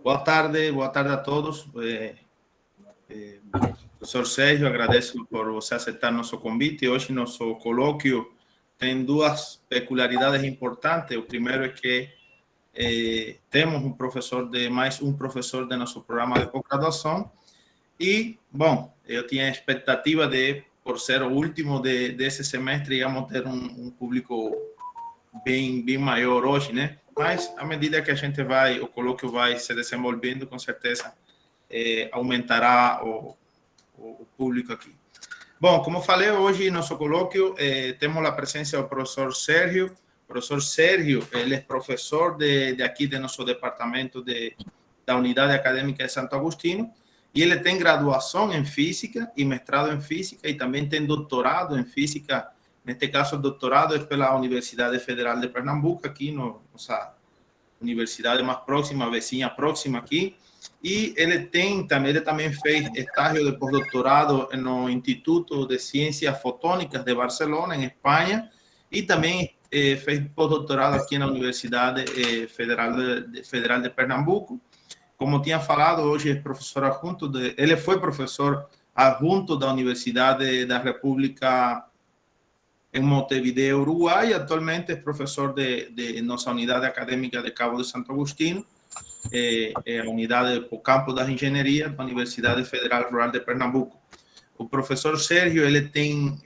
Boa tarde a todos. Professor Sérgio, agradeço por você aceitar nosso convite. Hoje nosso colóquio tem duas peculiaridades importantes. O primeiro é que temos mais um professor de nosso programa de pós-graduação e, bom, eu tinha a expectativa de, por ser o último desse semestre, íamos ter um público bem maior hoje, né? Mas à medida que a gente o colóquio vai se desenvolvendo, com certeza aumentará o público aqui. Bom, como falei, hoje nosso colóquio temos a presença do professor Sérgio. O professor Sérgio, ele é professor de aqui de nosso departamento da Unidade Acadêmica de Santo Agostinho, e ele tem graduação em Física e mestrado em Física, e também tem doutorado em Física. Neste caso, o doutorado é pela Universidade Federal de Pernambuco, aqui, nossa universidade mais próxima, vizinha próxima aqui. E ele também fez estágio de pós-doutorado no Instituto de Ciências Fotônicas de Barcelona, em Espanha, e também fez pós-doutorado aqui na Universidade Federal de Pernambuco. Como tinha falado, hoje é professor adjunto, ele foi professor adjunto da Universidade da República em Montevideo, Uruguai, e atualmente é professor de nossa unidade acadêmica de Cabo de Santo Agostinho, a unidade do campo das engenharias da Universidade Federal Rural de Pernambuco. O professor Sérgio, ele tem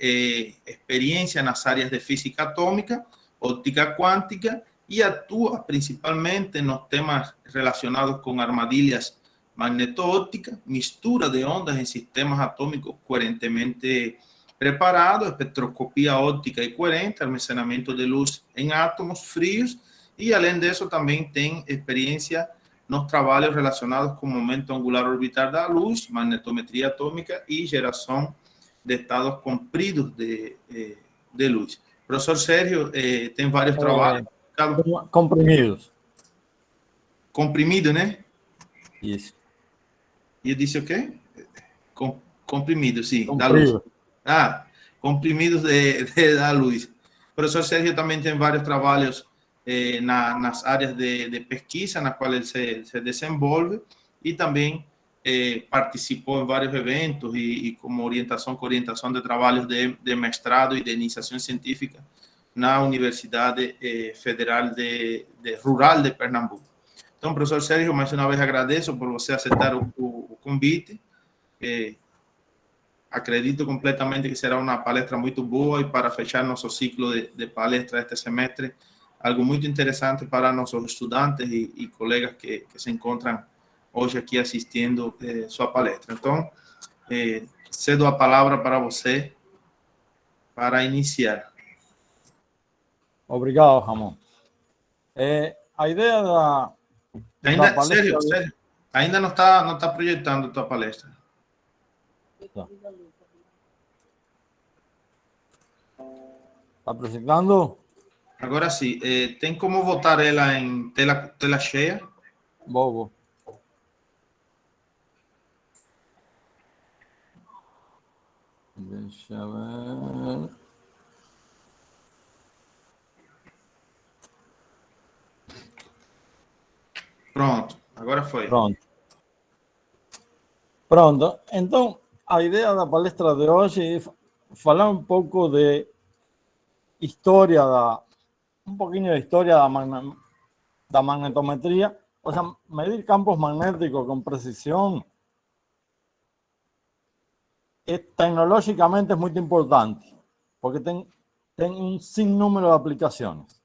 experiência nas áreas de física atômica, óptica quântica, e atua principalmente nos temas relacionados com armadilhas magneto-ópticas, mistura de ondas em sistemas atômicos coerentemente preparados, espectroscopia óptica e coerente, armazenamento de luz em átomos frios, e além disso também tem experiência nos trabalhos relacionados com o momento angular orbital da luz, magnetometria atômica e geração de estados compridos de luz. O professor Sérgio tem vários trabalhos. Comprimidos. Comprimido, né? Isso. E eu disse o quê? Comprimido, sim, Comprido. da luz. Comprimidos da luz. O professor Sérgio também tem vários trabalhos nas áreas de pesquisa nas quais ele se desenvolve, e também participou em vários eventos e como orientação de trabalhos de mestrado e de iniciação científica na Universidade Federal Rural de Pernambuco. Então, professor Sérgio, mais uma vez agradeço por você aceitar o convite. Acredito completamente que será uma palestra muito boa, e para fechar nosso ciclo de palestras este semestre, algo muito interessante para nossos estudantes e colegas que se encontram hoje aqui assistindo sua palestra. Então, cedo a palavra para você para iniciar. Obrigado, Ramon. A ideia da palestra... Sérgio, ainda não está projetando a tua palestra. Está projetando? Agora sim. Tem como botar ela em tela cheia? Vou. Deixa eu ver. Pronto, agora foi. Pronto. Então, a ideia da palestra de hoje é falar um pouco de história um pouquinho de história da magnetometria, o sea, medir campos magnéticos con precisión tecnológicamente es muy importante, porque tem un sinnúmero de aplicaciones.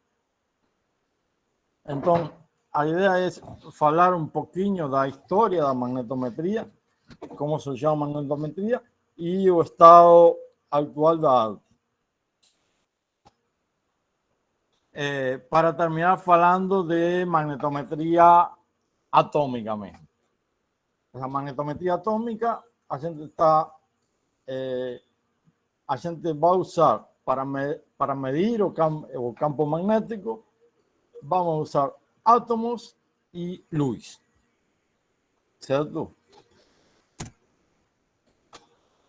Entonces, a idea es falar un poquinho da historia da magnetometría, cómo surgiu a magnetometría y o estado actual da arte. Para terminar falando de magnetometría atómica mesmo. A magnetometria atômica a gente vai usar para medir o campo magnético, vamos usar átomos e luz, certo?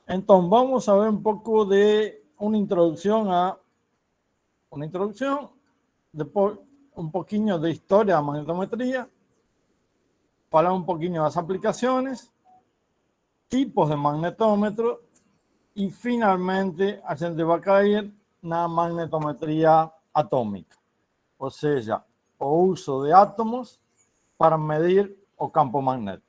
Então vamos a ver um pouco de uma introdução, depois um pouquinho de história da magnetometria, falar um pouquinho das aplicações, tipos de magnetómetro e, finalmente, a gente vai cair na magnetometria atômica, ou seja, o uso de átomos para medir o campo magnético.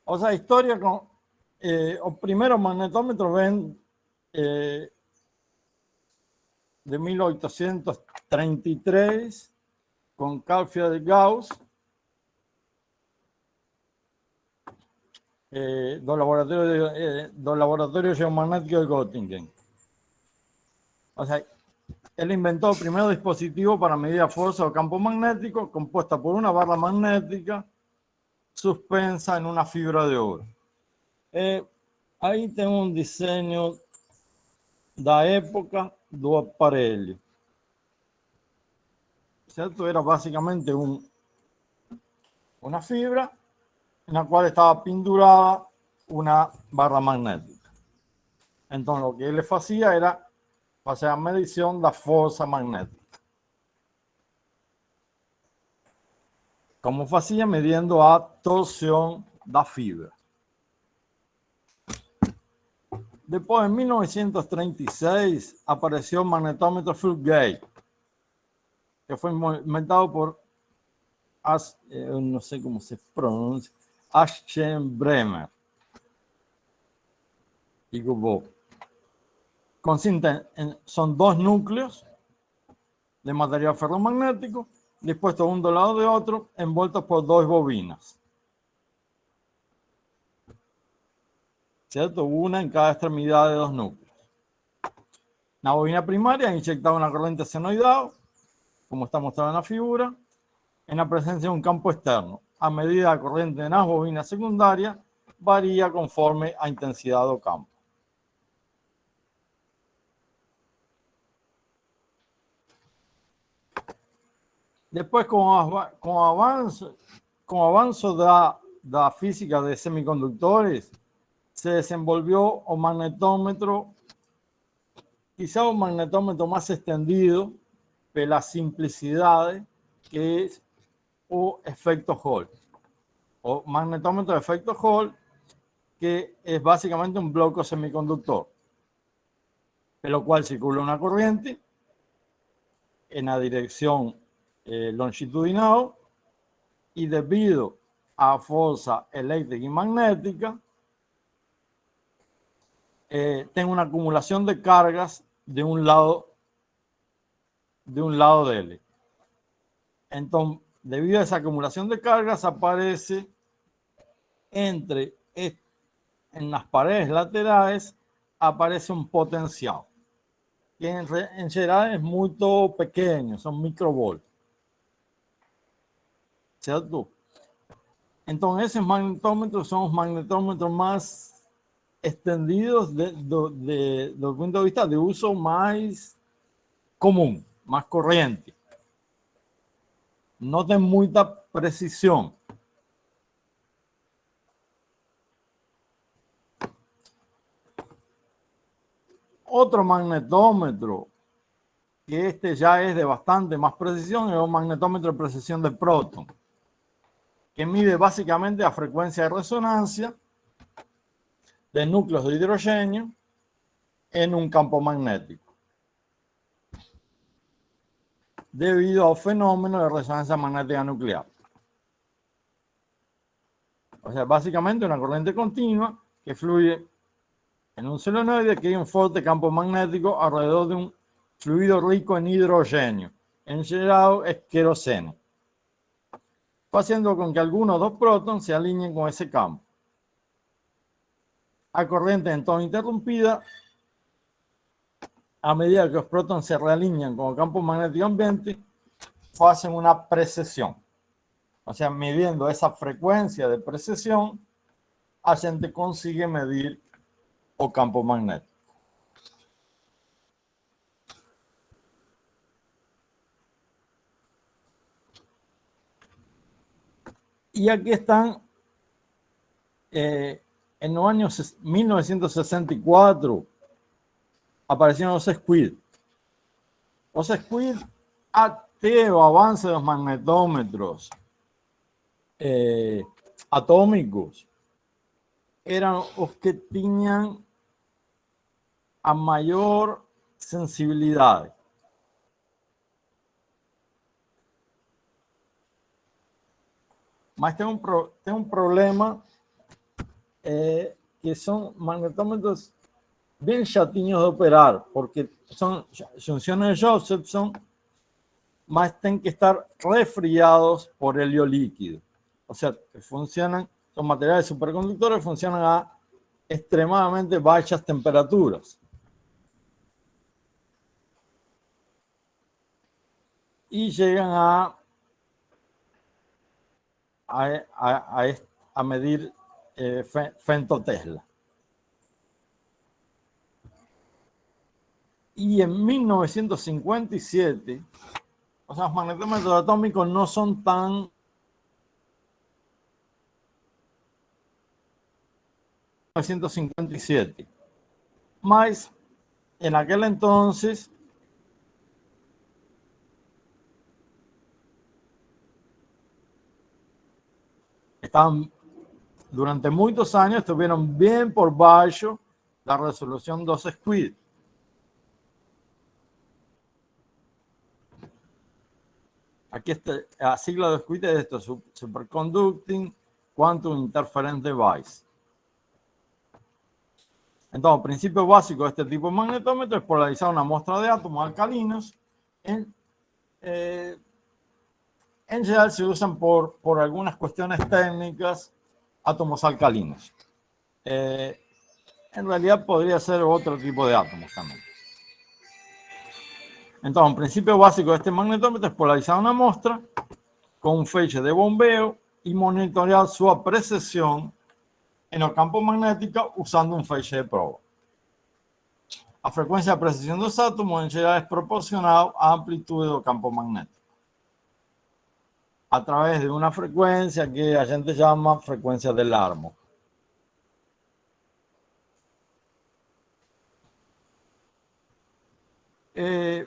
O sea, a história com o primeiro magnetómetro vem de 1833 con Carl Friedrich Gauss, do laboratório geomagnético de Göttingen. O sea, él inventó el primer dispositivo para medir la fuerza del campo magnético, compuesta por una barra magnética suspensa en una fibra de oro. Ahí tengo un diseño da época do aparelho. ¿Cierto? Era básicamente una fibra en la cual estaba pendurada una barra magnética. Entonces, lo que él hacía era hacer la medición de la fuerza magnética. Como hacía midiendo a torsión da fibra. Después, en 1936, apareció el magnetómetro Fugate, que fue inventado por, no sé cómo se pronuncia, Aschenbrenner y Goubou. Son dos núcleos de material ferromagnético dispuestos uno del lado de otro, envueltos por dos bobinas. ¿Cierto? Una en cada extremidad de dos núcleos. La bobina primaria inyectaba una corriente senoidal, como está mostrado en la figura, en la presencia de un campo externo. A medida que la corriente en las bobinas secundarias varía conforme a intensidad del campo. Después, con avanzo da física de semicondutores, se desenvolvió o magnetómetro, quizá un magnetómetro más extendido, pela simplicidad, que es o efecto Hall, o magnetómetro de efecto Hall, que es básicamente un bloque semiconductor, en lo cual circula una corriente en la dirección longitudinal y debido a fuerza eléctrica y magnética, tengo una acumulación de cargas de un lado de él. Entonces, debido a esa acumulación de cargas, aparece en las paredes laterales, aparece un potencial, que en general es muy pequeño, son microvolts. ¿Cierto? Entonces, esos magnetómetros son los magnetómetros más extendidos desde el punto de vista de uso más común, más corriente. No tienen mucha precisión. Otro magnetómetro, que ya es de bastante más precisión, es un magnetómetro de precisión de próton, que mide básicamente la frecuencia de resonancia de núcleos de hidrógeno en un campo magnético, debido al fenómeno de resonancia magnética nuclear. O sea, básicamente una corriente continua que fluye en un solenoide que hay un fuerte campo magnético alrededor de un fluido rico en hidrógeno, en general es queroseno, haciendo con que algunos dos prótones se alineen con ese campo. La corriente entonces interrumpida a medida que los prótones se realinean con el campo magnético ambiente, hacen una precesión. O sea, midiendo esa frecuencia de precesión, la gente consigue medir el campo magnético. Y aquí están, en los años 1964, aparecieron los SQUID. Os squid até o avance dos magnetômetros atômicos eram os que tinham a maior sensibilidade. Mas tem um problema, que são magnetômetros bem chatinhos de operar, porque são junções de Josephson, mas têm que estar resfriados por helio líquido. O sea, funcionan, son materiales superconductores, funcionan a extremadamente bajas temperaturas. Y llegan a medir femtotesla. Y en 1957, o sea, los magnetómetros atómicos no son tan... ...1957. Mas, en aquel entonces, estaban, durante muchos años, estuvieron bien por baixo la resolución 2 Squid. Aquí está, la sigla de Squid es esto: Superconducting Quantum Interference Device. Entonces, el principio básico de este tipo de magnetómetro es polarizar una muestra de átomos alcalinos. En general se usan por algunas cuestiones técnicas átomos alcalinos. En realidad podría ser otro tipo de átomos también. Entonces, el principio básico de este magnetómetro es polarizar una muestra con un feixe de bombeo y monitorear su precisión en el campo magnético usando un feixe de prueba. La frecuencia de precisión de los átomos en general es proporcional a la amplitud del campo magnético, a través de una frecuencia que la gente llama frecuencia de Larmor.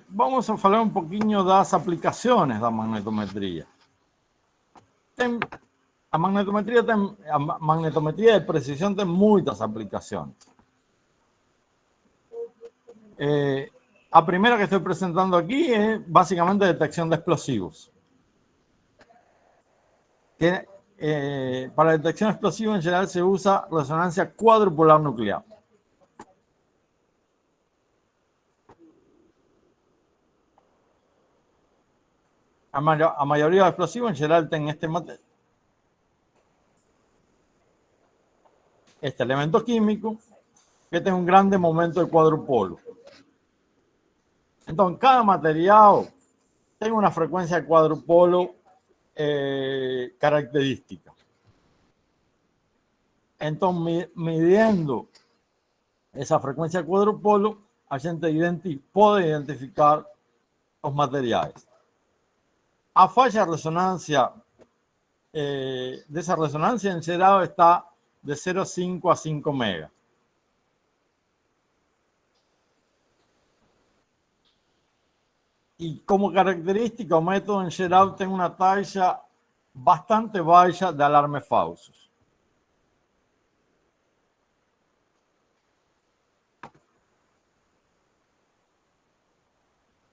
Vamos a hablar un poquito de las aplicaciones de la magnetometría. La magnetometría de precisión tiene muchas aplicaciones. La primera que estoy presentando aquí es básicamente detección de explosivos. Para detección de explosivos en general se usa resonancia cuadrupolar nuclear. La mayoría de los explosivos en general tienen este elemento químico que tiene un grande momento de cuadrupolo. Entonces, cada material tiene una frecuencia de cuadrupolo característica. Entonces, midiendo esa frecuencia de cuadrupolo, la gente puede identificar los materiales. A falla de resonancia de esa resonancia en general está de 0,5 a 5 megas. Y como característica, el método en general tiene una talla bastante baja de alarmes falsos.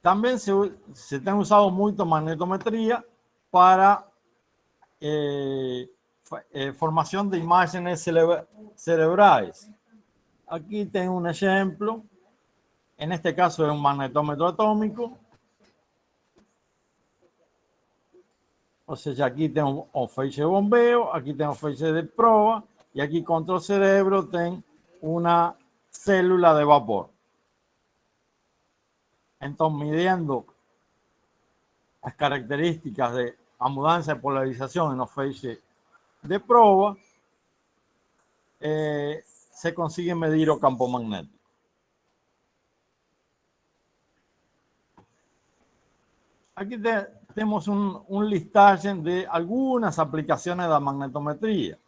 También se ha usado mucho magnetometría para formación de imágenes cerebrales. Aquí tengo un ejemplo. En este caso es un magnetómetro atómico. O sea, aquí tengo un feixe de bombeo, aquí tengo un feixe de prueba y aquí contra el cerebro tengo una célula de vapor. Entonces, midiendo las características de la mudanza de polarización en los feixes de prueba, se consigue medir el campo magnético. Aquí tenemos un listaje de algunas aplicaciones de la magnetometría.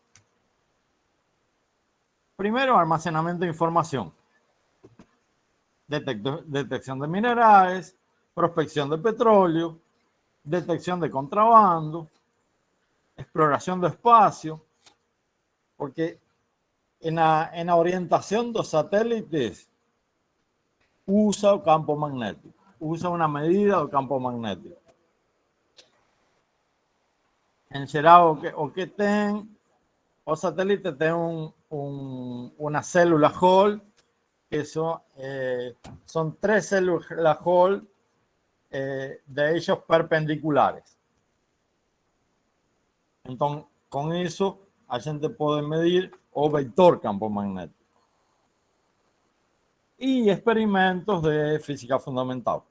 Primero, almacenamiento de información. Detección de minerales, prospección de petróleo, detección de contrabando, exploración de espacio, porque en la orientación dos satélites usa o campo magnético, usa una medida do campo magnético. En geral, o que tem, o satélite tem una célula Hall, que son 3 células Hall, de ellos perpendiculares. Entonces, con eso, a gente puede medir o vector campo magnético. Y experimentos de física fundamental.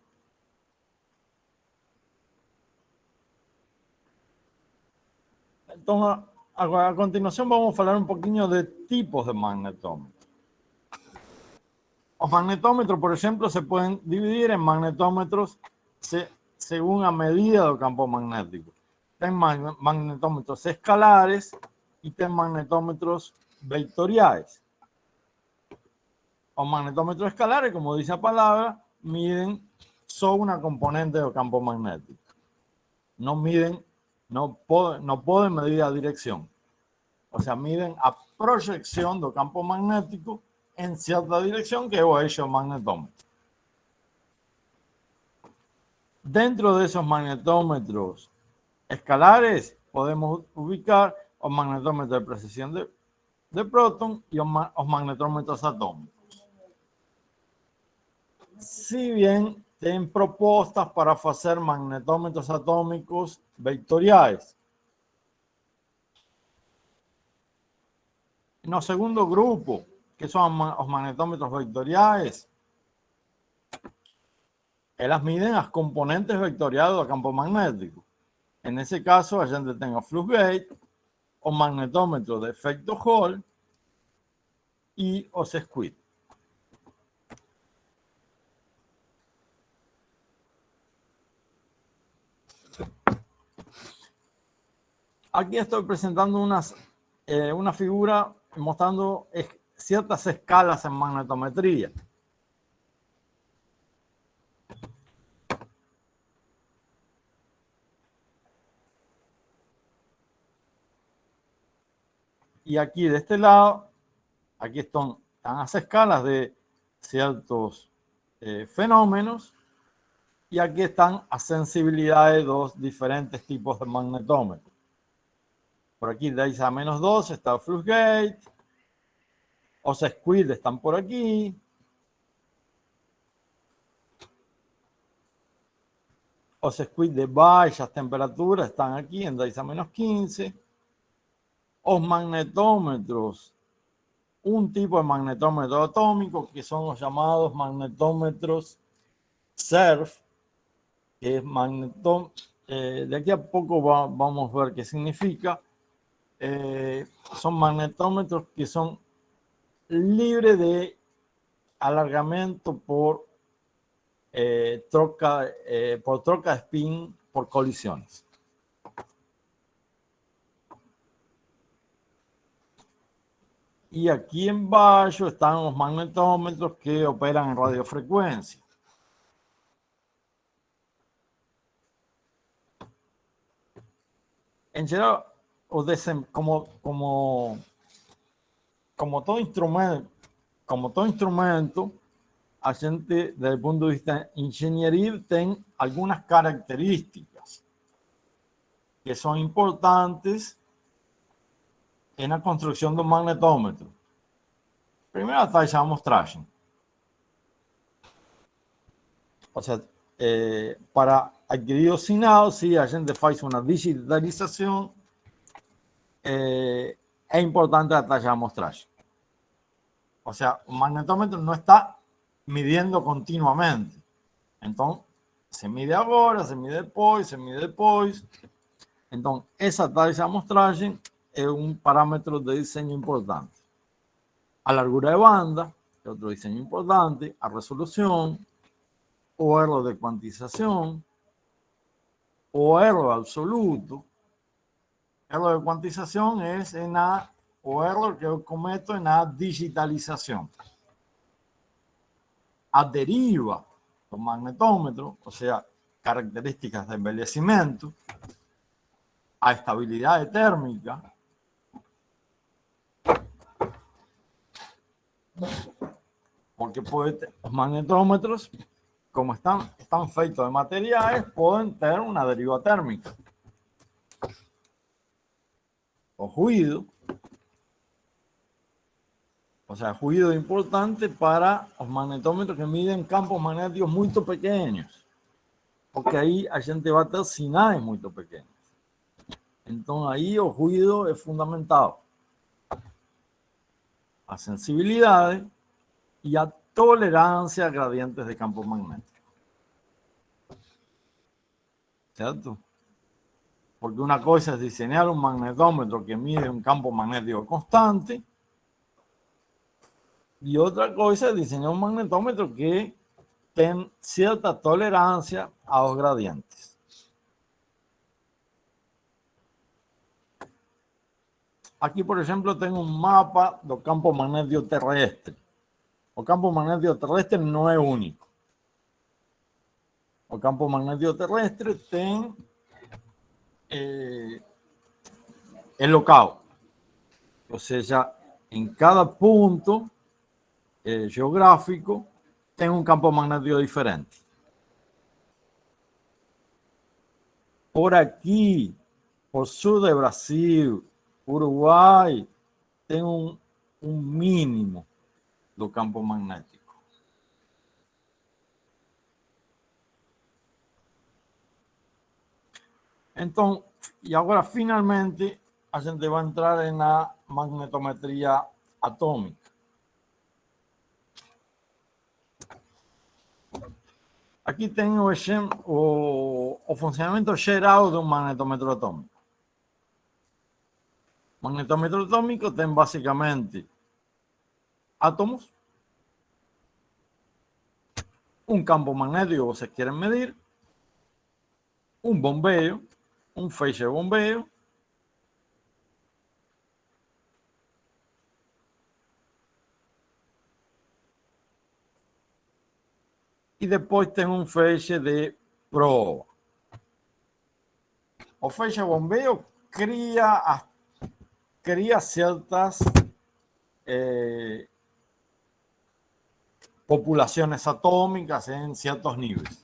Entonces, a continuación vamos a hablar un poquito de tipos de magnetómetros. Los magnetómetros, por ejemplo, se pueden dividir en magnetómetros según a medida del campo magnético. Hay magnetómetros escalares y hay magnetómetros vectoriales. Los magnetómetros escalares, como dice la palabra, miden solo una componente del campo magnético. No miden, no pueden medir la dirección. O sea, miden a proyección del campo magnético en cierta dirección, que es el eixo magnetómetro. Dentro de esos magnetómetros escalares podemos ubicar los magnetómetros de precisión de próton y los magnetómetros atómicos. Si bien tienen propuestas para hacer magnetómetros atómicos vectoriales. En el segundo grupo, que son los magnetómetros vectoriales, ellas miden las componentes vectoriales del campo magnético. En ese caso, a gente tem o flux gate, o magnetómetro de efecto Hall y os squid. Aquí estoy presentando una figura mostrando ciertas escalas en magnetometría. Y aquí de este lado, aquí están las escalas de ciertos fenómenos y aquí están las sensibilidades de los diferentes tipos de magnetómetros. Por aquí de 10 a menos 2 está el flux gate, los squid están por aquí. Los squid de bajas temperaturas están aquí en 10 a menos 15. Los magnetómetros, un tipo de magnetómetro atómico, que son los llamados magnetómetros SERF, que es de aquí a poco vamos a ver qué significa. Son magnetómetros que son libres de alargamiento por troca de spin por colisiones. Y aquí en bajo están los magnetómetros que operan en radiofrecuencia. En general, como todo instrumento, a gente, desde el punto de vista ingenieril, tiene algunas características que son importantes en la construcción de un magnetómetro. Primero, la taxa de amostragem. O sea, para adquirir o sinal, si a gente faz uma digitalização, é importante a taxa de amostragem. O sea, un magnetómetro no está midiendo continuamente. Entonces, se mide ahora, se mide después, se mide después. Entonces, esa taxa de amostragem es un parámetro de diseño importante. A largura de banda, es otro diseño importante. A resolución, o erro de cuantización, o erro absoluto. Erro de cuantización es o erro que yo cometo en la digitalización. A deriva los magnetómetros, o sea, características de envejecimiento, a estabilidad térmica, porque los magnetómetros, como están feitos de materiales, pueden tener una deriva térmica o ruido. O sea, ruido importante para los magnetómetros que miden campos magnéticos muy pequeños, porque ahí a gente va a tener sinais muy pequeños. Entonces ahí el ruido es fundamental. A sensibilidad y a tolerancia a gradientes de campo magnético. ¿Cierto? Porque una cosa es diseñar un magnetómetro que mide un campo magnético constante y otra cosa es diseñar un magnetómetro que tenga cierta tolerancia a los gradientes. Aquí, por ejemplo, tengo un mapa del campo magnético terrestre. El campo magnético terrestre no es único. El campo magnético terrestre tiene es local. O sea, en cada punto geográfico tiene un campo magnético diferente. Por aquí, por sur de Brasil, Uruguay, tem um mínimo do campo magnético. Então, e agora finalmente a gente vai entrar na magnetometria atômica. Aqui tem o funcionamento geral de um magnetômetro atômico. O magnetômetro atômico tem basicamente átomos, um campo magnético que vocês querem medir, um bombeio, um feixe de bombeio, e depois tem um feixe de prova. O feixe de bombeio cria certas populaciones atómicas en ciertos niveles.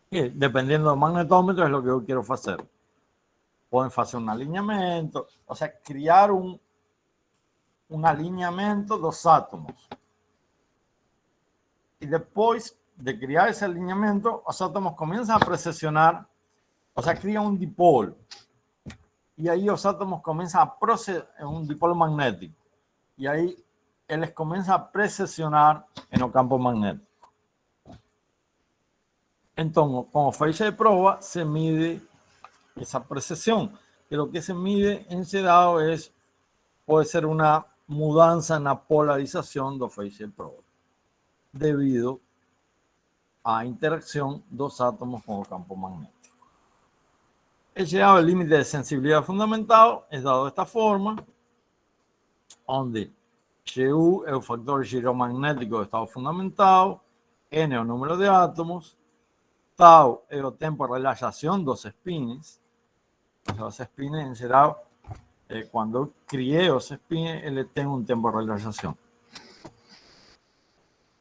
Y dependiendo del magnetómetro es lo que yo quiero hacer. Pueden hacer un alineamiento, o sea, crear un alineamiento de los átomos. Y después de crear ese alineamiento, los átomos comienzan a precesionar, o sea, crea un dipolo. Y ahí los átomos comienzan a proceder en un dipolo magnético. Y ahí él les comienza a precesionar en el campo magnético. Entonces, con feixe de prueba se mide esa precesión. Que lo que se mide en ese dado puede ser una mudanza en la polarización del feixe de prueba, debido a interacción de los átomos con el campo magnético. El llegado al límite de sensibilidad fundamental es dado de esta forma, donde Gu es el factor giromagnético de estado fundamental, N es el número de átomos, Tau es el tiempo de relajación de los spins. Los spins en geral, cuando crié los spins, él tiene un tiempo de relajación.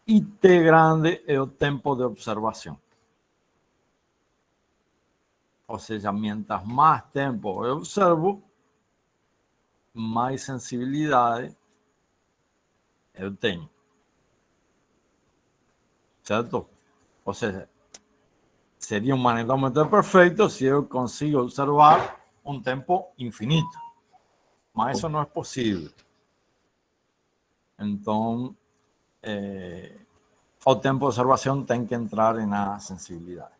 Y T grande es el tiempo de observación. O sea, mientras más tiempo observo, más sensibilidad yo tengo. ¿Cierto? O sea, sería un magnetómetro perfecto si yo consigo observar un tiempo infinito. Mas eso no es posible. Entonces, el tiempo de observación tiene que entrar en la sensibilidad.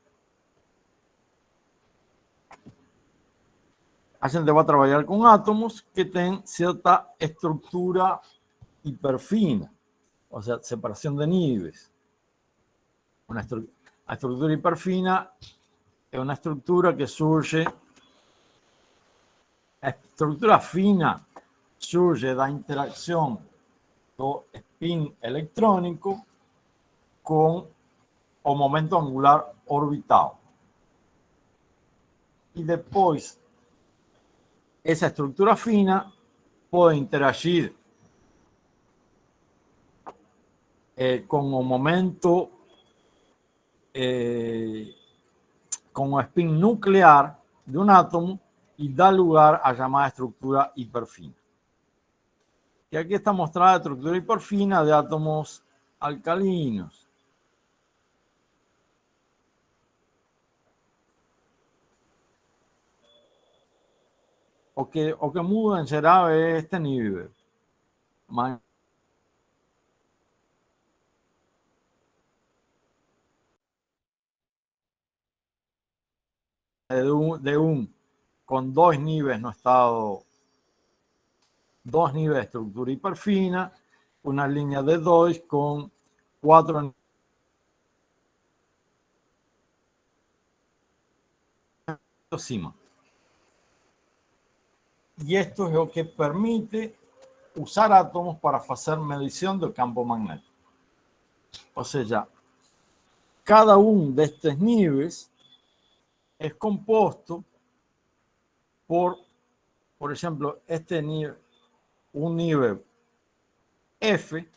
A gente va a trabajar con átomos que tienen cierta estructura hiperfina, o sea, separación de niveles. La estructura hiperfina es una estructura que surge, la estructura fina surge de la interacción del spin electrónico con o momento angular orbital. E depois, essa estrutura fina pode interagir con el momento, con el spin nuclear de un átomo y da lugar a llamada estructura hiperfina. Y aquí está mostrada la estructura hiperfina de átomos alcalinos. O que muda en geral es este nivel. Con dos niveles no estado, dos niveles de estructura hiperfina, una línea de 2 con 4 cima. Y esto es lo que permite usar átomos para hacer medición del campo magnético. O sea, cada uno de estos niveles es compuesto por ejemplo, este nivel, un nivel F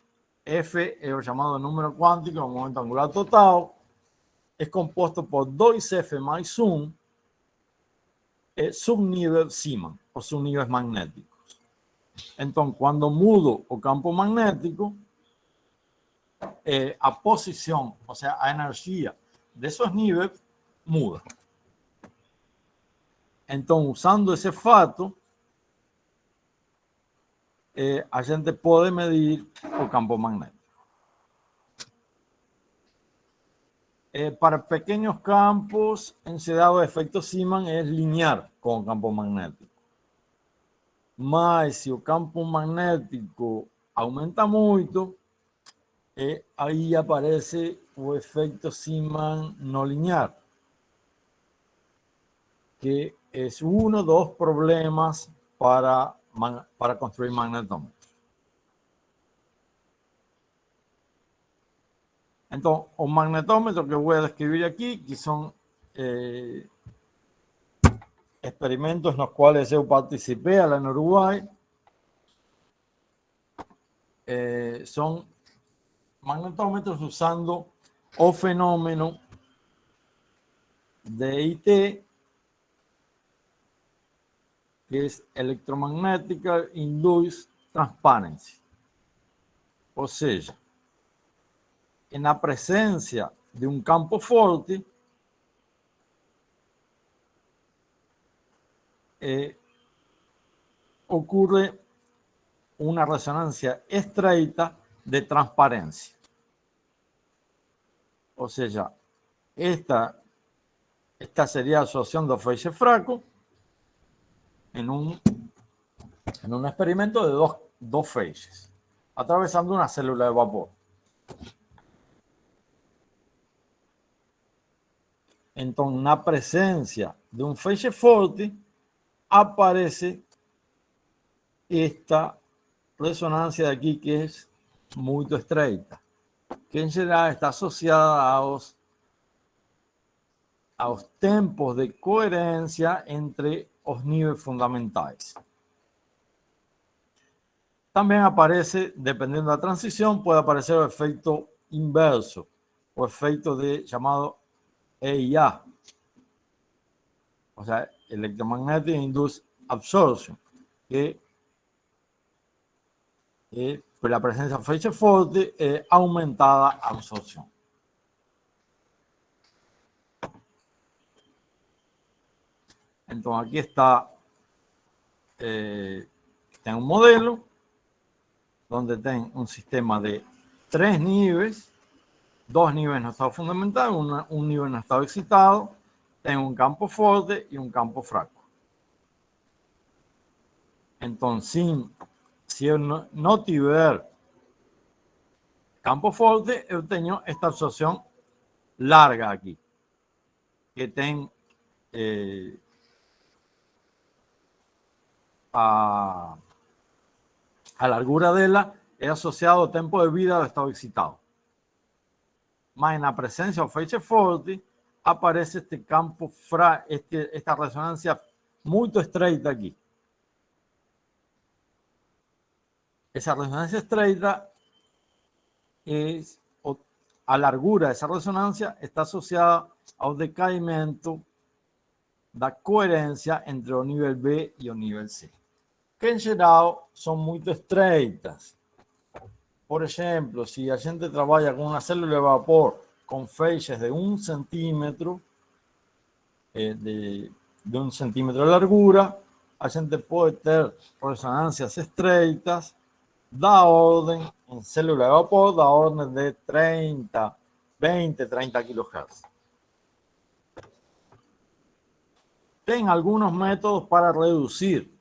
es el llamado número cuántico, el momento angular total, es compuesto por 2F más 1 subnivel Zeeman, o subniveles magnéticos. Entonces, cuando mudo el campo magnético, a posición, o sea, a energía de esos niveles muda. Entonces, usando ese fato, a gente puede medir el campo magnético. Para pequeños campos, el efecto Zeeman es lineal con el campo magnético. Mas si el campo magnético aumenta mucho, ahí aparece el efecto Zeeman no lineal, que es uno de los problemas para construir magnetómetros. Entonces, los magnetómetros que voy a describir aquí, que son experimentos en los cuales yo participé allá en Uruguay, son magnetómetros usando o fenómeno de IT, que es Electromagnetic Induced Transparency. O sea, en la presencia de un campo fuerte, ocurre una resonancia estreita de transparencia. O sea, esta sería la asociación de feixe fraco en un experimento de dos feixes, atravesando una célula de vapor. Entonces, en la presencia de un feixe fuerte, aparece esta resonancia de aquí que es muy estreita, que en general está asociada a los tempos de coherencia entre los niveles fundamentales. También aparece, dependiendo de la transición, puede aparecer el efecto inverso o efecto llamado EIA, o sea, Electromagnetic Induced Absorption, que por la presencia de feixe fuerte aumentada absorción. Entonces aquí está un modelo donde tengo un sistema de 3 niveles, 2 niveles en estado fundamental, un nivel en estado excitado, tengo un campo fuerte y un campo fraco. Entonces, si yo no tiver campo fuerte, yo tengo esta absorción larga aquí, que tengo a largura de la es asociado al tiempo de vida del estado excitado. mas en la presencia de feixe forte, aparece este campo, esta resonancia muy estreita aquí. Esa resonancia estreita a largura dessa resonancia está associada ao decaimento da coerência entre o nível B e o nível C, que em geral são muito estreitas. Por exemplo, se a gente trabalha com uma célula de vapor com feixes de 1 centímetro, de 1 centímetro de largura, a gente pode ter ressonâncias estreitas da ordem, em célula de vapor, da ordem de 20, 30 kHz. Tem algunos métodos para reducir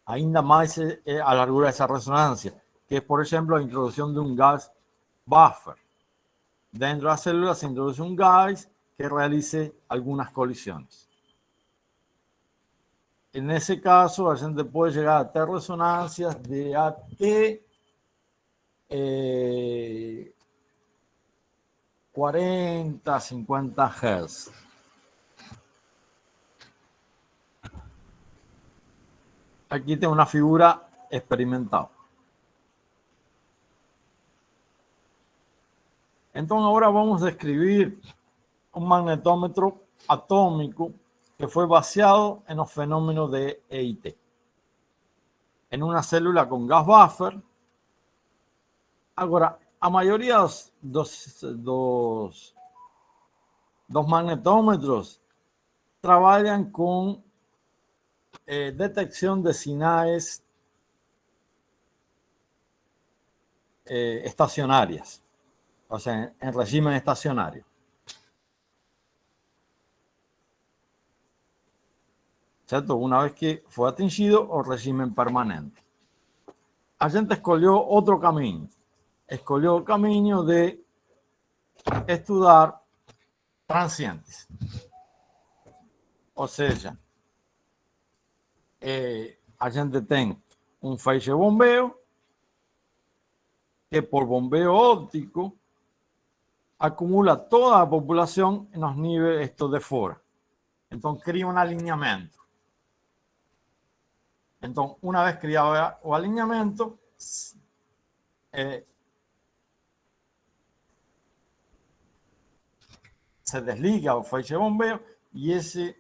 ainda más a largura de esa resonancia, que es, por ejemplo, la introducción de un gas buffer. Dentro de la célula se introduce un gas que realice algunas colisiones. En ese caso, la gente puede llegar a tener resonancias de hasta 40, 50 Hz. Aquí tengo una figura experimental. Entonces ahora vamos a describir un magnetómetro atómico que fue baseado en los fenómenos de EIT. En una célula con gas buffer. Ahora, a mayoría dos magnetómetros trabajan con detección de señales estacionarias, o sea, en régimen estacionario. ¿Cierto? Una vez que fue atingido o régimen permanente. La gente escogió otro camino. Escogió el camino de estudiar transientes. O sea, a gente tem un feixe bombeo que por bombeo óptico acumula toda la población en los niveles estos de fuera. Entonces crea un alineamiento. Entonces, una vez creado el alineamiento, se desliga el feixe bombeo y ese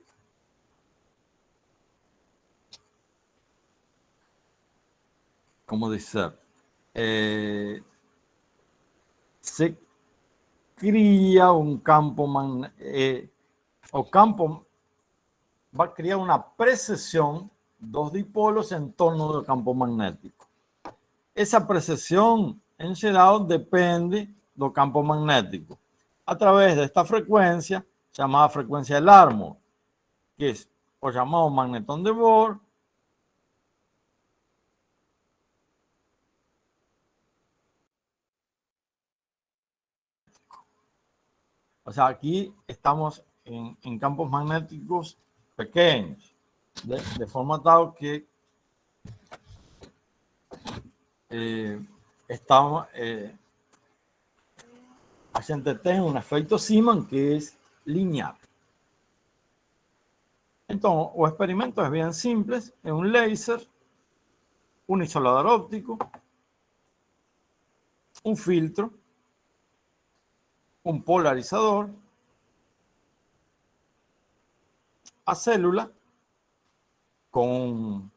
¿cómo decir? Se cría un campo o campo va a crear una precesión, dos dipolos en torno del campo magnético. Esa precesión en general depende del campo magnético a través de esta frecuencia llamada frecuencia de Larmor, que es o llamado magnetón de Bohr, o sea, aquí estamos en campos magnéticos pequeños, de forma tal que a gente tiene un efecto Zeeman que es lineal. Entonces, los experimentos es bien simples, es un láser, un isolador óptico, un filtro, un polarizador, a célula con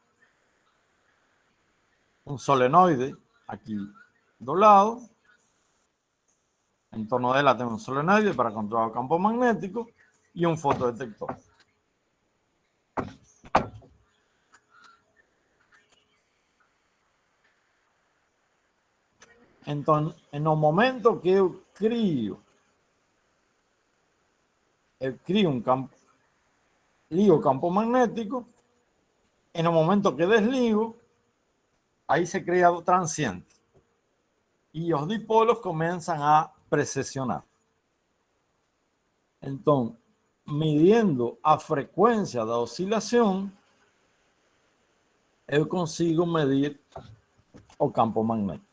un solenoide aquí doblado. En torno de él tengo un solenoide para controlar el campo magnético y un fotodetector. Entonces, en el momento que yo crío un campo, ligo campo magnético, en el momento que desligo, ahí se crea transiente. Y los dipolos comienzan a precesionar. Entonces, midiendo a frecuencia de oscilación, yo consigo medir el campo magnético.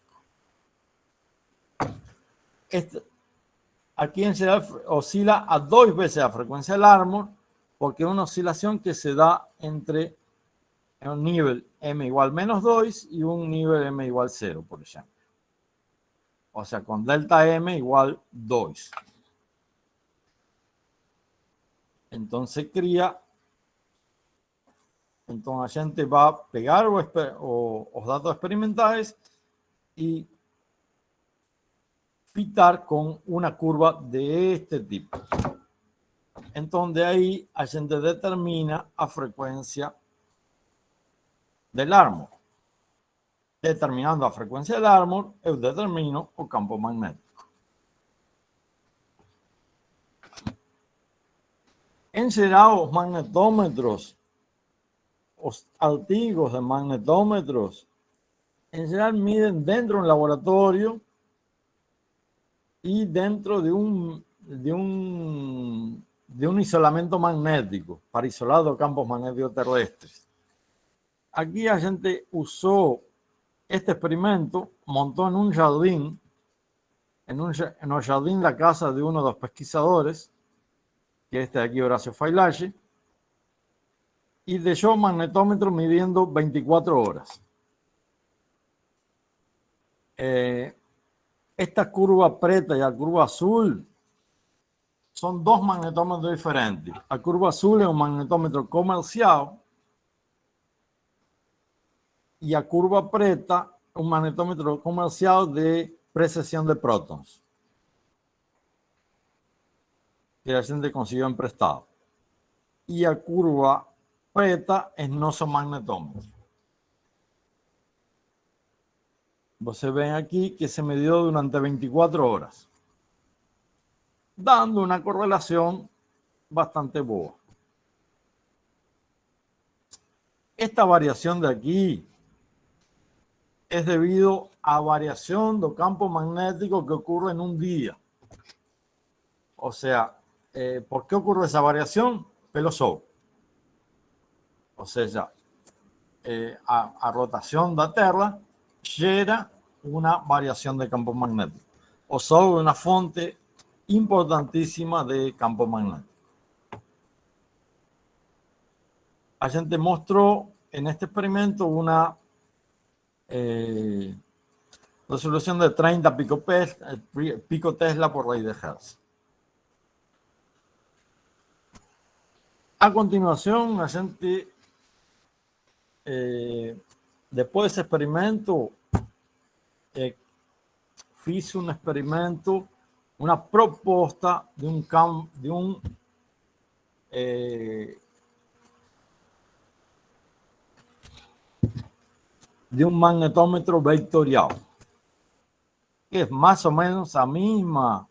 aquí en general oscila a 2 veces la frecuencia del Larmor, porque es una oscilación que se da entre un nivel m igual menos 2 y un nivel m igual 0, por ejemplo. O sea, con delta m igual 2. Entonces cría, entonces la gente va a pegar los datos experimentales y fitar con una curva de este tipo. Entonces de ahí la gente determina a frecuencia del Larmor. Determinando a frecuencia del Larmor, yo determino el campo magnético. En general, los magnetómetros, los artigos de magnetómetros, en general miden dentro de un laboratorio y dentro de un isolamiento magnético para isolar los campos magnéticos terrestres. Aquí la gente usó este experimento, montó en un jardín, en el jardín de la casa de uno de los pesquisadores, que este de aquí, Horacio Failage, y dejó el magnetómetro midiendo 24 horas. Esta curva preta y la curva azul son 2 magnetómetros diferentes. La curva azul es un magnetómetro comercial y la curva preta un magnetómetro comercial de precesión de prótons que la gente consiguió en prestado. Y la curva preta es nuestro magnetómetro. Ustedes ven aquí que se midió durante 24 horas, dando una correlación bastante boa. Esta variación de aquí es debido a variación del campo magnético que ocurre en un día. O sea, ¿por qué ocurre esa variación? Pelo sol. O sea, a rotación da Terra gera una variación de campo magnético. O Sol es una fuente importantísima de campo magnético. La gente mostró en este experimento una resolución de 30 pico Tesla por raíz de Hertz. A continuación, la gente, después de ese experimento, hizo un experimento, una propuesta de un magnetómetro vectorial, que es más o menos la misma,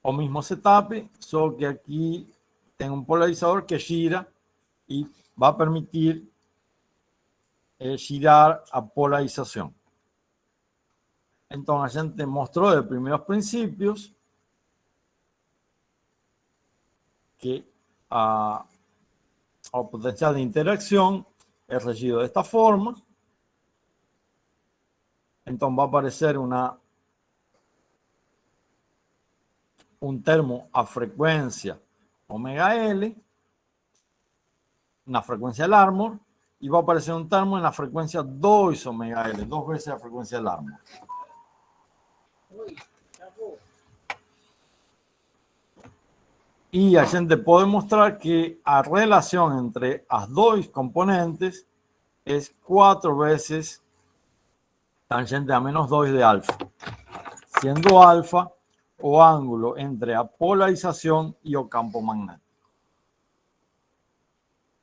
o mismo setup, solo que aquí tengo un polarizador que gira y va a permitir girar a polarización. Entonces la gente mostró de primeros principios que el potencial de interacción es regido de esta forma. Entonces va a aparecer un termo a frecuencia omega L, una frecuencia del Larmor, y va a aparecer un termo en la frecuencia 2 omega L, 2 veces la frecuencia del Larmor. Y la gente puede mostrar que la relación entre las 2 componentes es 4 veces tangente a menos 2 de alfa, siendo alfa o ángulo entre la polarización y el campo magnético.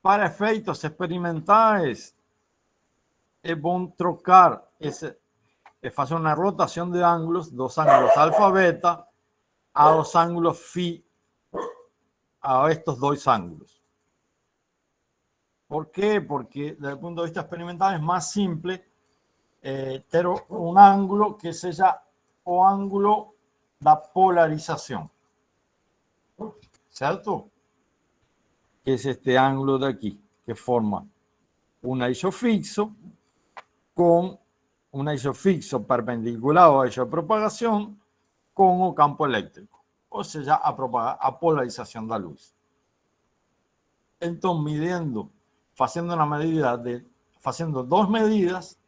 Para efeitos experimentales, es bueno trocar, hacer una rotación de ángulos, 2 ángulos alfa beta, a 2 ángulos phi, a estos 2 ángulos. ¿Por qué? Porque desde el punto de vista experimental es más simple tener un ángulo que sea o ángulo da polarización, ¿cierto? Que es este ángulo de aquí, que forma un eixo fixo con un eixo fixo perpendicular ao eixo de propagación con o campo eléctrico, ou seja, a polarización da luz. Então, fazendo duas medidas,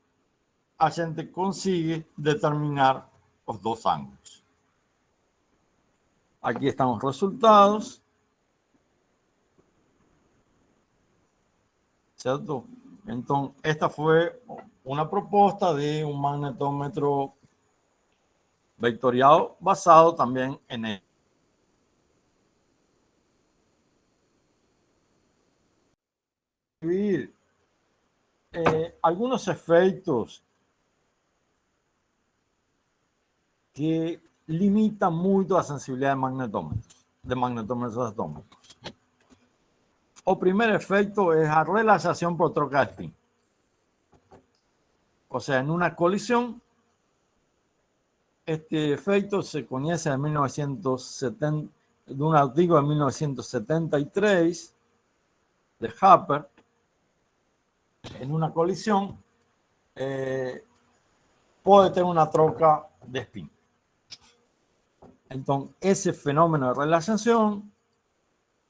a gente consigue determinar os dois ângulos. Aqui estão os resultados. Certo? Então, esta foi uma proposta de um magnetómetro vectorial basado também em algunos efeitos que limitam muito a sensibilidade de magnetómetros atômicos. O primeiro efeito é a relaxação por troca de spin. O sea, en una colisión, este efecto se conoce de un artículo de 1973 de Harper. En una colisión puede tener una troca de spin. Entonces, ese fenómeno de relajación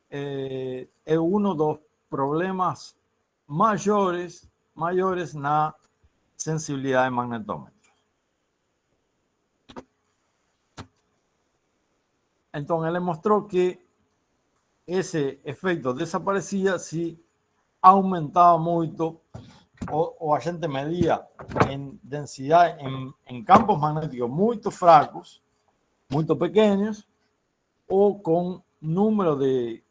es uno de los problemas mayores en la sensibilidad de magnetómetros. Entonces, él mostró que ese efecto desaparecía si aumentaba mucho o a gente medía en densidad, en campos magnéticos muy fracos, muy pequeños, o con número de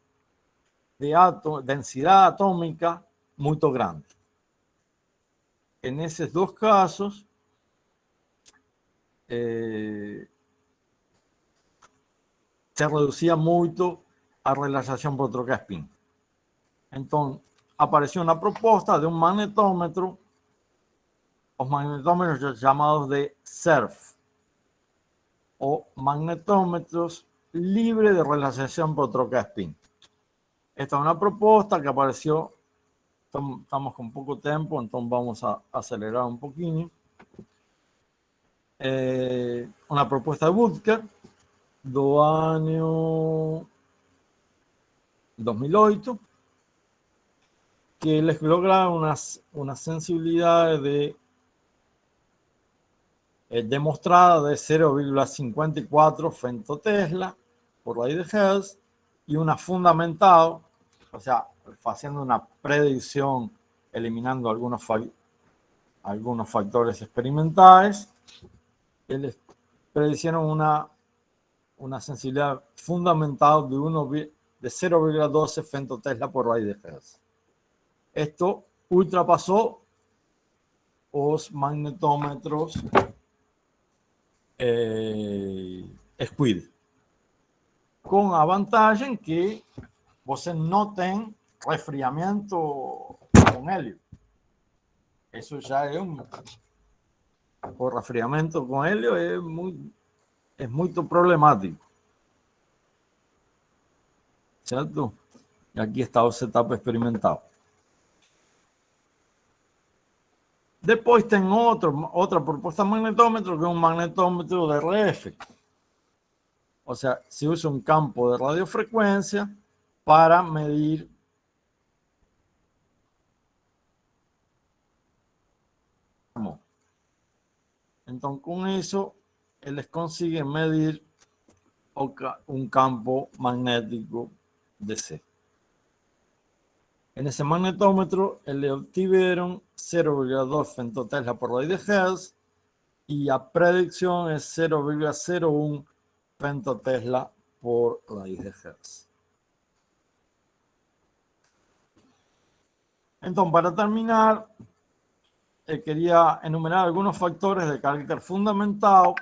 densidad atómica muy grande. En esos dos casos, se reducía mucho a relajación por troca de spin. Entonces, apareció una propuesta de un magnetómetro, los magnetómetros llamados de SERF, o magnetómetros libres de relajación por troca de spin. Esta es una propuesta que apareció, estamos con poco tiempo, entonces vamos a acelerar un poquito. Una propuesta de Woodker do año 2008, que les logra una sensibilidad demostrada de 0,54 femtotesla por raíz de Hertz y una fundamental, o sea, haciendo una predicción, eliminando algunos factores experimentales, les predicieron una sensibilidad fundamental de 0,12 femtotesla por raíz de Hertz. Esto ultrapasó los magnetómetros SQUID, con a vantagem que você não tem resfriamento com hélio. Isso já é o resfriamento com hélio é muito problemático. Certo? E aqui está o setup experimental. Depois tem outra proposta de magnetómetro, que é um magnetómetro de RF. Ou seja, se usa um campo de radiofrequência para medir então, com isso, eles conseguem medir um campo magnético DC. En ese magnetómetro le obtuvieron 0,2 femtotesla por raíz de Hertz y la predicción es 0,01 femtotesla por raíz de Hertz. Entonces, para terminar, quería enumerar algunos factores de carácter fundamental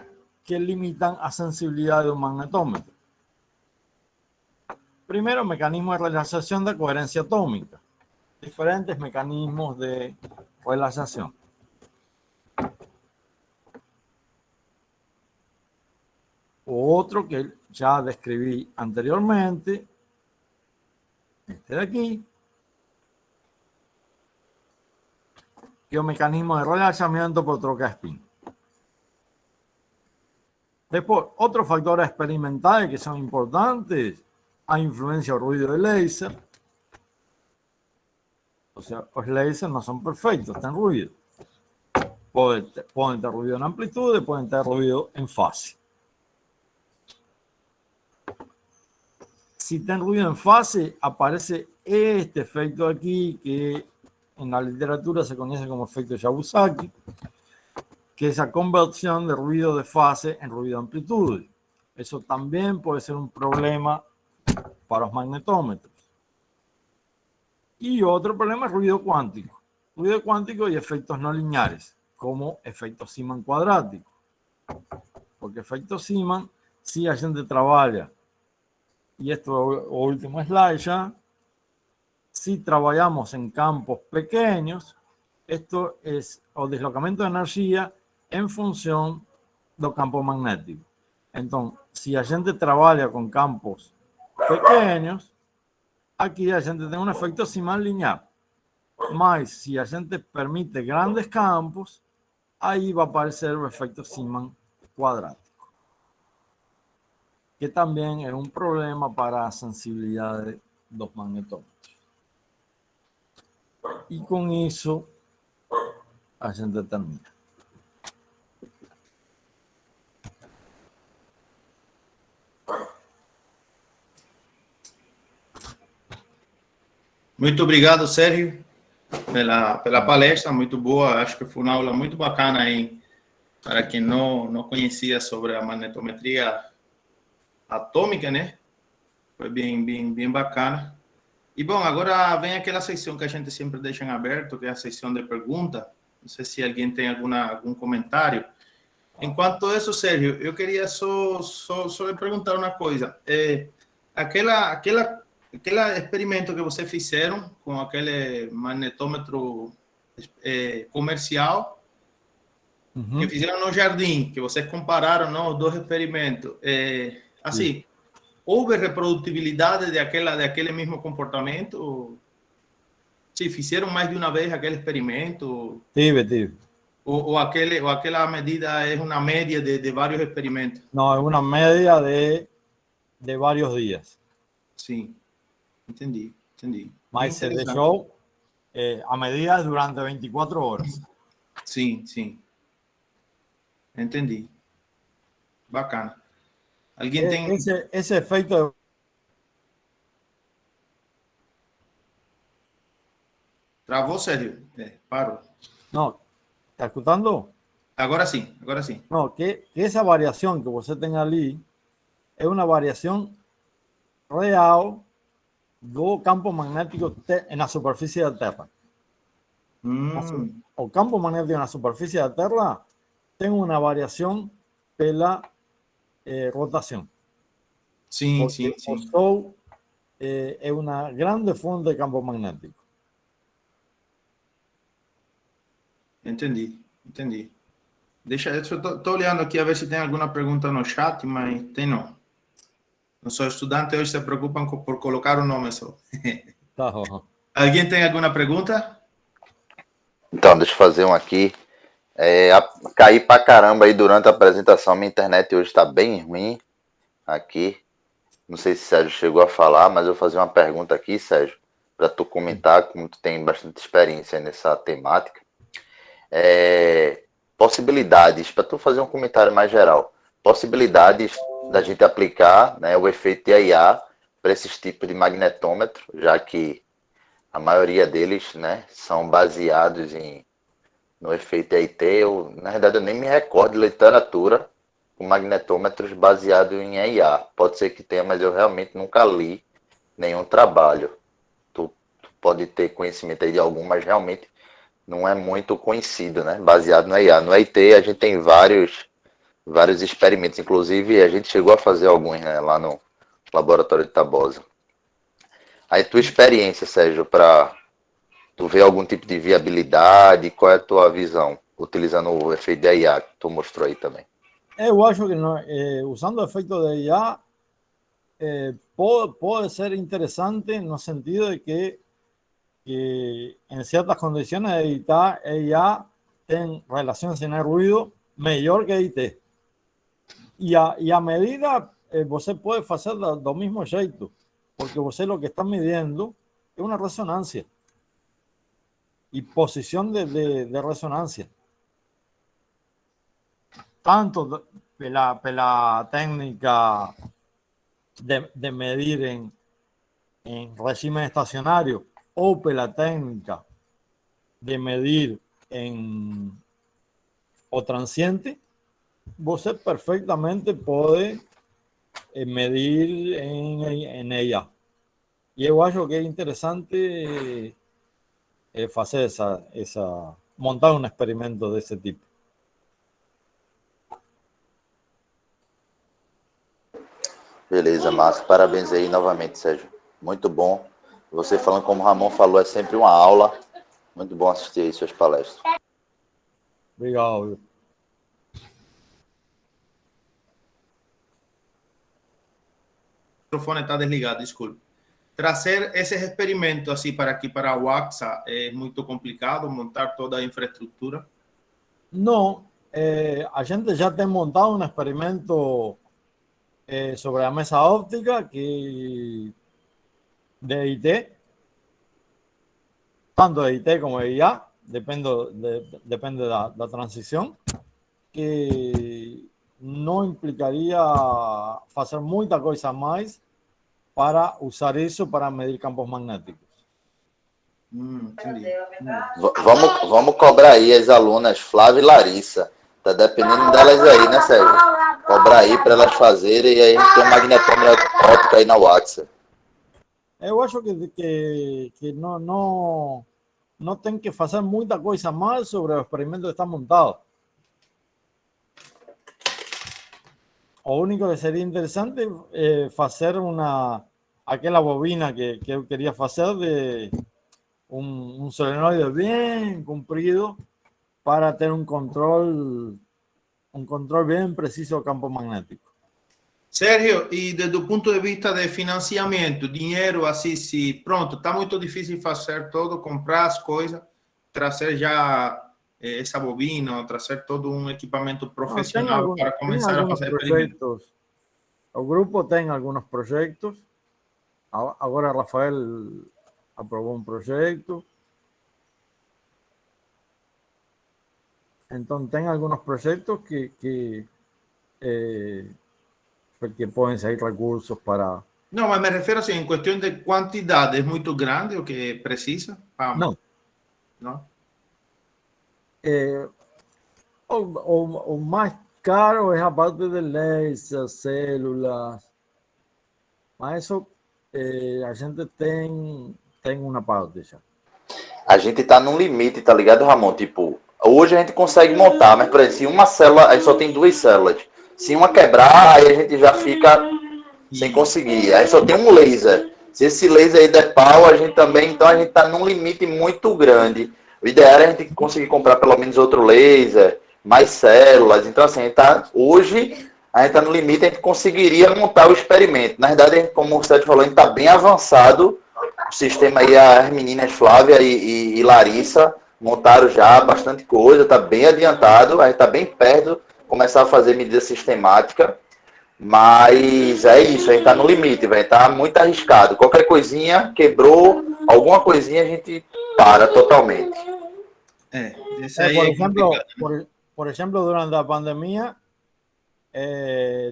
que limitan la sensibilidad de un magnetómetro. Primero, mecanismo de relajación de coherencia atómica. Diferentes mecanismos de relajación. Otro que ya describí anteriormente, este de aquí, que es un mecanismo de relaxamiento por troca de spin. Después, otros factores experimentales que son importantes, hay influencia del ruido de láser. O sea, los láser no son perfectos, están ruido. Pueden tener ruido en amplitud, pueden tener ruido en fase. Si tienen ruido en fase, aparece este efecto aquí que en la literatura se conoce como efecto Yabusaki, que es esa conversión de ruido de fase en ruido de amplitud. Eso también puede ser un problema para los magnetómetros. Y otro problema es ruido cuántico. Ruido cuántico y efectos no lineares, como efecto Zeeman cuadrático. Porque efecto Zeeman, si la gente trabaja, y esto último slide ya, si trabajamos en campos pequeños, esto es o deslocamiento de energía en función del campo magnético. Entonces, si la gente trabaja con campos pequeños, aquí la gente tiene un efecto Zeeman lineal. Mas si la gente permite grandes campos, ahí va a aparecer el efecto Zeeman cuadrático, que también es un problema para la sensibilidad de los magnetómetros. Y con eso a gente termina. Muito obrigado, Sérgio, pela palestra, muito boa. Acho que foi uma aula muito bacana aí, para quem não conhecia sobre a magnetometria atômica, né? Foi bem bacana. E, bom, agora vem aquela seção que a gente sempre deixa em aberto, que é a seção de pergunta. Não sei se alguém tem algum comentário. Enquanto isso, Sérgio, eu queria só lhe perguntar uma coisa. Aquele experimento que vocês fizeram com aquele magnetômetro comercial, que fizeram no jardim, que vocês compararam, não, os dois experimentos. Assim, houve reprodutibilidade daquele mesmo comportamento? Se fizeram mais de uma vez aquele experimento? Tive. O aquela medida es una media de varios experimentos? No, es una media de varios días. Sí, entendí. Mas se deixou a medida durante 24 horas. Sí, entendí. Bacana. ¿Alguien tiene ese efecto de... ¿Travó, Sergio? Paro. No, ¿está escuchando? Agora sí. No, que esa variación que usted tenga ali es una variación real do campo magnético en la superficie de la Tierra. O campo magnético en la superficie de la Tierra tiene una variación pela rotación. Sí. O Sol es una grande fuente de campo magnético. Entendi. Deixa, eu estou olhando aqui a ver se tem alguma pergunta no chat, mas tem não. Nossos estudantes hoje se preocupam por colocar o nome só. Tá. Alguém tem alguma pergunta? Então, deixa eu fazer um aqui. Caí pra caramba aí durante a apresentação. Minha internet hoje está bem ruim aqui. Não sei se o Sérgio chegou a falar, mas eu vou fazer uma pergunta aqui, Sérgio, para tu comentar, como tu tem bastante experiência nessa temática. Possibilidades, para tu fazer um comentário mais geral, possibilidades da gente aplicar, né, o efeito IAA para esses tipos de magnetômetro, já que a maioria deles, né, são baseados no efeito EIT. Na verdade, eu nem me recordo de literatura com magnetômetros baseados em EIA. Pode ser que tenha, mas eu realmente nunca li nenhum trabalho. Tu pode ter conhecimento aí de algum, mas realmente não é muito conhecido, né? Baseado no EIA. No EIT a gente tem vários experimentos, inclusive a gente chegou a fazer alguns, né, lá no laboratório de Tabosa. Aí tua experiência, Sérgio, para tu ver algum tipo de viabilidade, qual é a tua visão, utilizando o efeito de EIA que tu mostrou aí também? Eu acho que usando o efeito de EIA pode ser interessante no sentido de que que en ciertas condiciones de editar, ella tiene relación sin el ruido mejor que edité. E a medida você pode fazer do mesmo jeito, porque você lo que está midiendo é uma ressonância e posição de ressonância. Tanto pela técnica de medir em regime estacionário ou pela técnica de medir em o transiente, você perfeitamente pode medir em ella. E eu acho que é interessante fazer montar um experimento desse tipo. Beleza, massa. Parabéns aí novamente, Sérgio. Muito bom. Você falando como o Ramon falou, é sempre uma aula. Muito bom assistir aí suas palestras. Obrigado. O microfone está desligado, desculpe. Trazer esses experimentos assim para aqui, para a UAXA, é muito complicado montar toda a infraestrutura? Não, a gente já tem montado um experimento sobre a mesa óptica que de IT, tanto de IT como de IA, depende da transição, que não implicaria fazer muita coisa mais para usar isso para medir campos magnéticos. Entendi. Vamos cobrar aí as alunas Flávia e Larissa. Tá dependendo delas aí, né, Sérgio? Cobrar aí para elas fazerem e aí a gente tem um magnetômetro óptico aí na UAXA. Eu acho que não tem que fazer muita coisa mais sobre o experimento que está montado. O único que seria interessante é fazer aquela bobina que eu queria fazer de um solenoide bem comprido para ter um controle bem preciso do campo magnético. Sérgio, e desde o ponto de vista de financiamento, dinheiro, assim, se pronto, está muito difícil fazer todo, comprar as coisas, trazer já essa bobina, trazer todo um equipamento profissional para começar a fazer projetos. O grupo tem alguns projetos. Agora Rafael aprovou um projeto. Então tem alguns projetos que podem sair recursos para... Não, mas me refiro assim, em questão de quantidade, é muito grande o que precisa? Não. Não? O mais caro é a parte de laser, células, mas isso a gente tem uma parte já. A gente tá num limite, tá ligado, Ramon? Tipo, hoje a gente consegue montar, mas por exemplo, se uma célula, a gente só tem 2 células. Se uma quebrar, aí a gente já fica sem conseguir. Aí só tem um laser. Se esse laser aí der pau, a gente também, então a gente tá num limite muito grande. O ideal é a gente conseguir comprar pelo menos outro laser, mais células. Então, assim, hoje a gente está no limite, a gente conseguiria montar o experimento. Na verdade, como o Sérgio falou, a gente está bem avançado. O sistema aí, as meninas Flávia e Larissa montaram já bastante coisa, está bem adiantado, a gente está bem perto de começar a fazer medida sistemática. Mas é isso, a gente está no limite, vai estar muito arriscado. Qualquer coisinha, quebrou, alguma coisinha a gente para totalmente. Por exemplo, durante a pandemia,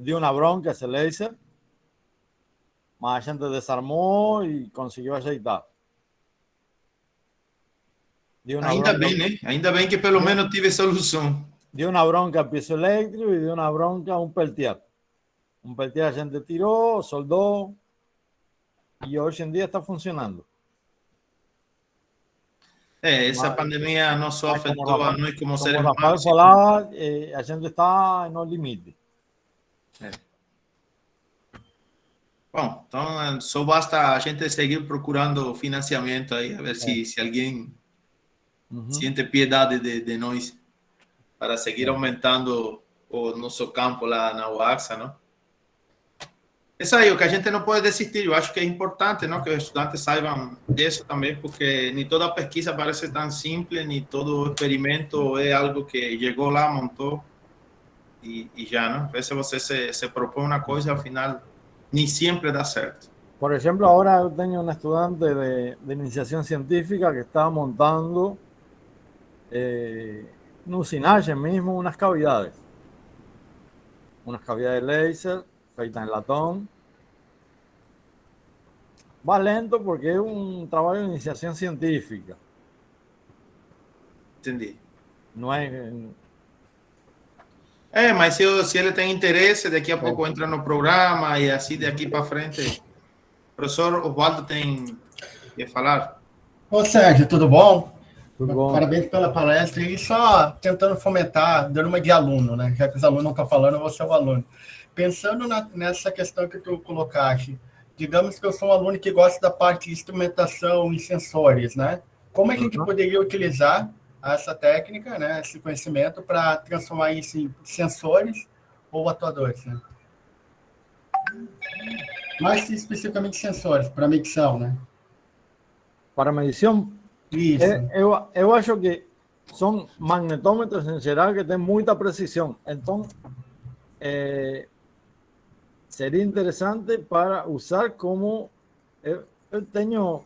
dio una bronca ese laser, mas a gente desarmou e conseguiu ajeitar. Ainda bem, né? Ainda bem que pelo menos tive solução. Deu uma bronca piezoeléctrico e deu uma bronca um peltier. Um peltier a gente tirou, soldou e hoje em dia está funcionando. Essa pandemia não só afetou a nós como seres humanos. Como Rafael falava, a gente está no limite. Bom, então só basta a gente seguir procurando financiamento aí, a ver se alguém sente piedade de nós para seguir aumentando o nosso campo lá na UAXA, não? Isso aí, o que a gente não pode desistir. Eu acho que é importante, não, que os estudantes saibam disso também, porque nem toda pesquisa parece tão simples, nem todo experimento é algo que chegou lá, montou e já, não? Às vezes você se propõe uma coisa e ao final nem sempre dá certo. Por ejemplo, ahora yo tengo un estudiante de iniciación científica que está montando en usinaje mismo unas cavidades láser feitas en latón. Va lento porque es un trabajo de iniciación científica. Entendi. No es... Mas se ele tem interesse, daqui a pouco entra no programa e assim daqui para frente. Professor Oswaldo tem que falar. Ô Sérgio, tudo bom? Tudo bom. Parabéns pela palestra e só tentando fomentar, dando uma de aluno, né? Já que os alunos não estão falando, eu vou ser o aluno. Pensando nessa questão que tu colocaste, digamos que eu sou um aluno que gosta da parte de instrumentação e sensores, né? Como é que a gente poderia utilizar essa técnica, né? Esse conhecimento para transformar isso em sensores ou atuadores, né? Mais especificamente sensores, para medição, né? Para medição, isso. Eu acho que são magnetômetros em geral que têm muita precisão. Então, seria interessante para usar como... Eu tenho...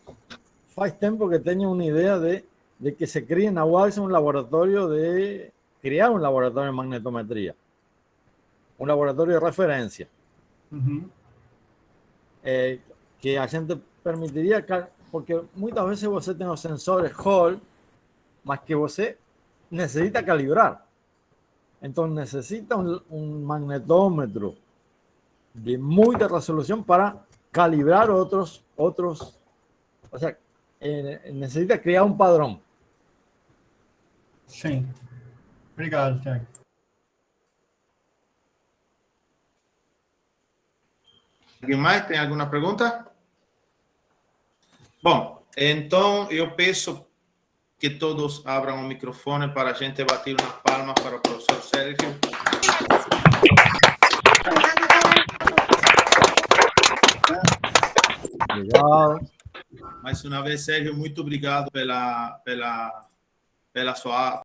Faz tempo que tenho uma ideia de que se crie na UAS un laboratorio de... Crear un laboratorio de magnetometría. Un laboratorio de referencia. Que a gente permitiria... Porque muitas vezes você tem os sensores Hall, mas que você necessita calibrar. Então, necessita um magnetômetro de muita resolução para calibrar outros. O seja, necessita criar um padrão. Sim. Obrigado, Thiago. Alguém mais tem alguma pergunta? Bom, então eu peço que todos abram o microfone para a gente bater umas palmas para o professor Sérgio. Obrigado. Mais uma vez, Sérgio, muito obrigado pela sua